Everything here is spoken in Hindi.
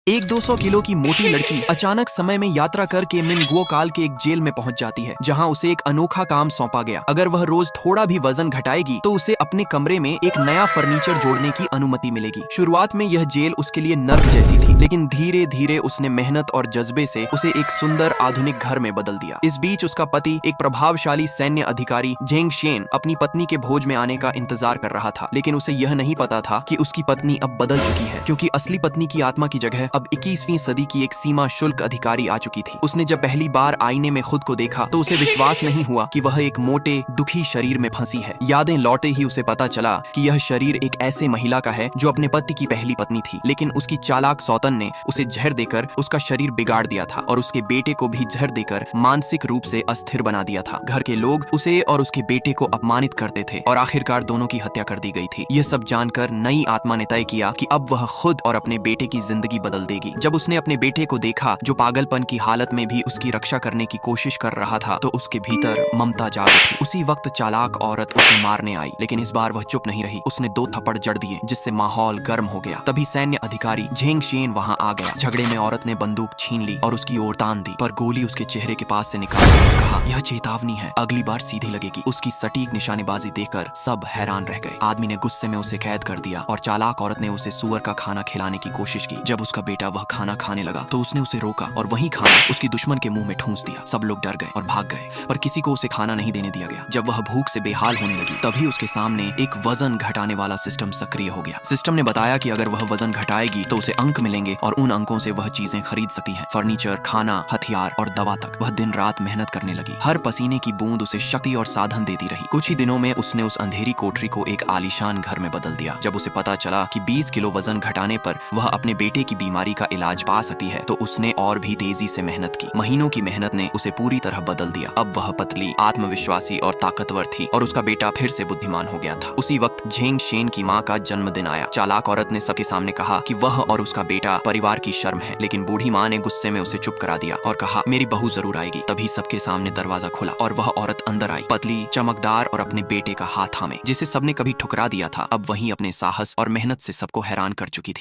एक 200 किलो की मोटी लड़की अचानक समय में यात्रा करके मिनगुओ काल के एक जेल में पहुंच जाती है, जहां उसे एक अनोखा काम सौंपा गया। अगर वह रोज थोड़ा भी वजन घटाएगी तो उसे अपने कमरे में एक नया फर्नीचर जोड़ने की अनुमति मिलेगी। शुरुआत में यह जेल उसके लिए नर्क जैसी थी, लेकिन धीरे धीरे उसने मेहनत और जज्बे से उसे एक सुंदर आधुनिक घर में बदल दिया। इस बीच उसका पति, एक प्रभावशाली सैन्य अधिकारी झेंग शेन, अपनी पत्नी के भोज में आने का इंतजार कर रहा था, लेकिन उसे यह नहीं पता था कि उसकी पत्नी अब बदल चुकी है, क्योंकि असली पत्नी की आत्मा की जगह अब 21वीं सदी की एक सीमा शुल्क अधिकारी आ चुकी थी। उसने जब पहली बार आईने में खुद को देखा तो उसे विश्वास नहीं हुआ कि वह एक मोटे, दुखी शरीर में फंसी है। यादें लौटे ही उसे पता चला कि यह शरीर एक ऐसे महिला का है जो अपने पति की पहली पत्नी थी, लेकिन उसकी चालाक सौतन ने उसे जहर देकर उसका शरीर बिगाड़ दिया था और उसके बेटे को भी जहर देकर मानसिक रूप से अस्थिर बना दिया था। घर के लोग उसे और उसके बेटे को अपमानित करते थे और आखिरकार दोनों की हत्या कर दी गई थी। यह सब जानकर नई आत्मा ने तय किया कि अब वह खुद और अपने बेटे की जिंदगी बदल देगी। जब उसने अपने बेटे को देखा जो पागलपन की हालत में भी उसकी रक्षा करने की कोशिश कर रहा था, तो उसके भीतर ममता जाग उठी। उसी वक्त चालाक औरत उसे मारने आई, लेकिन इस बार वह चुप नहीं रही। उसने 2 थप्पड़ जड़ दिए, जिससे माहौल गर्म हो गया। तभी सैन्य अधिकारी झेंग शेन वहां आ गया। झगड़े में औरत ने बंदूक छीन ली और उसकी ओर तान दी, पर गोली उसके चेहरे के पास से निकाल कर कहा, यह चेतावनी है, अगली बार सीधी लगेगी। उसकी सटीक निशानेबाजी देखकर सब हैरान रह गए। आदमी ने गुस्से में उसे कैद कर दिया और चालाक औरत ने उसे सुअर का खाना खिलाने की कोशिश की। जब उसका बेटा वह खाना खाने लगा तो उसने उसे रोका और वही खाना उसकी दुश्मन के मुंह में ठूंस दिया। सब लोग डर गए और भाग गए, पर किसी को उसे खाना नहीं देने दिया गया। जब वह भूख से बेहाल होने लगी, तभी उसके सामने एक वजन घटाने वाला सिस्टम सक्रिय हो गया। सिस्टम ने बताया कि अगर वह वजन घटाएगी तो उसे अंक मिलेंगे और उन अंकों से वह चीजें खरीद सकती है, फर्नीचर, खाना, हथियार और दवा तक। वह दिन रात मेहनत करने लगी। हर पसीने की बूंद उसे शक्ति और साधन देती रही। कुछ ही दिनों में उसने उस अंधेरी कोठरी को एक आलीशान घर में बदल दिया। जब उसे पता चला कि 20 किलो वजन घटाने पर वह अपने बेटे की बीमारी का इलाज पा सकती है, तो उसने और भी तेजी से मेहनत की। महीनों की मेहनत ने उसे पूरी तरह बदल दिया। अब वह पतली, आत्मविश्वासी और ताकतवर थी और उसका बेटा फिर से बुद्धिमान हो गया था। उसी वक्त झेंग शेन की माँ का जन्मदिन आया। चालाक औरत ने सबके सामने कहा कि वह और उसका बेटा परिवार की शर्म है, लेकिन बूढ़ी माँ ने गुस्से में उसे चुप करा दिया और कहा, मेरी बहू जरूर आएगी। तभी सबके सामने दरवाजा खुला और वह औरत अंदर आई, पतली, चमकदार और अपने बेटे का हाथ थामे, जिसे सबने कभी ठुकरा दिया था। अब वही अपने साहस और मेहनत से सबको हैरान कर चुकी थी।